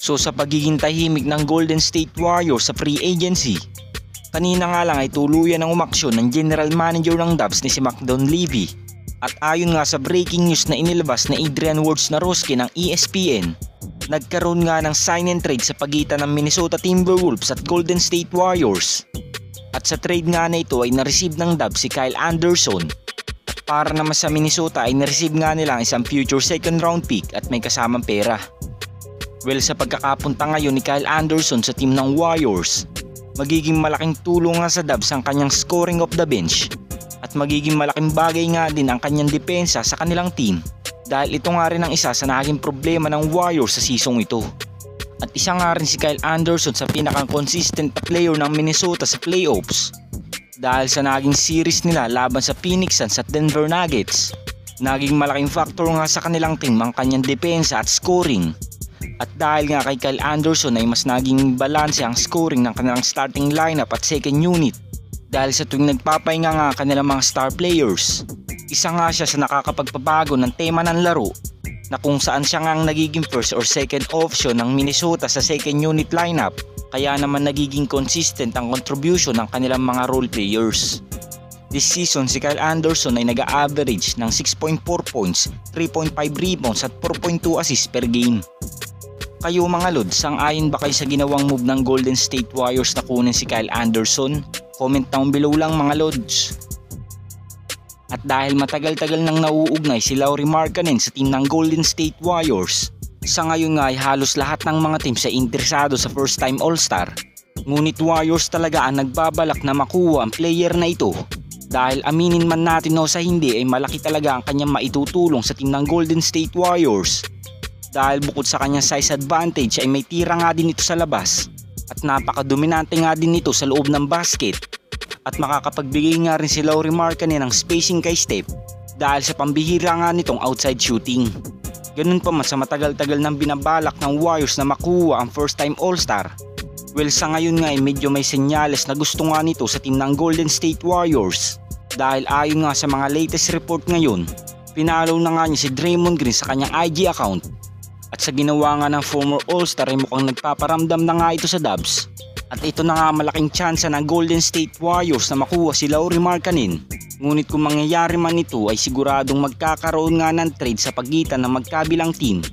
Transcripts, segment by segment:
So sa pagiging tahimik ng Golden State Warriors sa free agency, kanina nga lang ay tuluyan ng umaksyon ng general manager ng Dubs ni si McDon Levy. At ayon nga sa breaking news na inilabas na Adrian Wojnarowski ng ESPN, nagkaroon nga ng sign and trade sa pagitan ng Minnesota Timberwolves at Golden State Warriors. At sa trade nga na ito ay na-receive ng Dubs si Kyle Anderson. At para naman sa Minnesota ay na-receive nga nila ang isang future second round pick at may kasamang pera. Well, sa pagkakapunta ngayon ni Kyle Anderson sa team ng Warriors, magiging malaking tulong nga sa Dubs ang kanyang scoring off the bench at magiging malaking bagay nga din ang kanyang depensa sa kanilang team dahil ito nga rin ang isa sa naging problema ng Warriors sa season ito. At isa nga rin si Kyle Anderson sa pinaka-consistent na player ng Minnesota sa playoffs dahil sa naging series nila laban sa Phoenix Suns at Denver Nuggets. Naging malaking factor nga sa kanilang team ang kanyang depensa at scoring. At dahil nga kay Kyle Anderson ay mas naging balanse ang scoring ng kanilang starting lineup at second unit dahil sa tuwing nagpapahinga nga kanilang mga star players. Isa nga siya sa nakakapagpabago ng tema ng laro na kung saan siya nga ang nagiging first or second option ng Minnesota sa second unit lineup, kaya naman nagiging consistent ang contribution ng kanilang mga role players. This season si Kyle Anderson ay nag-a-average ng 6.4 points, 3.5 rebounds at 4.2 assists per game. Kayo mga Lods, sang-ayon ba kayo sa ginawang move ng Golden State Warriors na kunin si Kyle Anderson? Comment down below lang mga Lods. At dahil matagal-tagal nang nauugnay si Lauri Markkanen sa team ng Golden State Warriors, sa ngayon nga ay halos lahat ng mga team sa interesado sa first time All-Star. Ngunit Warriors talaga ang nagbabalak na makuha ang player na ito dahil aminin man natin o sa hindi ay malaki talaga ang kanyang maitutulong sa team ng Golden State Warriors. Dahil bukod sa kanyang size advantage ay may tira nga din ito sa labas at napakadominante nga din ito sa loob ng basket. At makakapagbigay nga rin si Lauri Markkanen ng spacing kay Steph dahil sa pambihira nga nitong outside shooting. Ganun pa man sa matagal-tagal nang binabalak ng Warriors na makuha ang first time All-Star. Well, sa ngayon nga ay medyo may senyales na gusto nga nito sa team ng Golden State Warriors dahil ayon nga sa mga latest report ngayon, pinalaw na nga niya si Draymond Green sa kanyang IG account. At sa ginawa nga ng former All-Star ay mukhang nagpaparamdam na nga ito sa Dubs. At ito na nga malaking tsansa ng Golden State Warriors na makuha si Lauri Markkanen. Ngunit kung mangyayari man ito ay siguradong magkakaroon nga ng trade sa pagitan ng magkabilang team.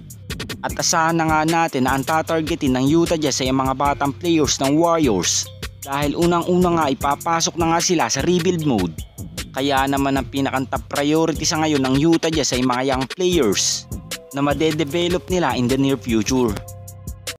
At asahan na nga natin na ang tatargetin ng Utah Jazz ay ang mga batang players ng Warriors. Dahil unang-una nga ipapasok na nga sila sa rebuild mode. Kaya naman ang pinaka-top priority sa ngayon ng Utah Jazz ay mga young players na madedevelop nila in the near future.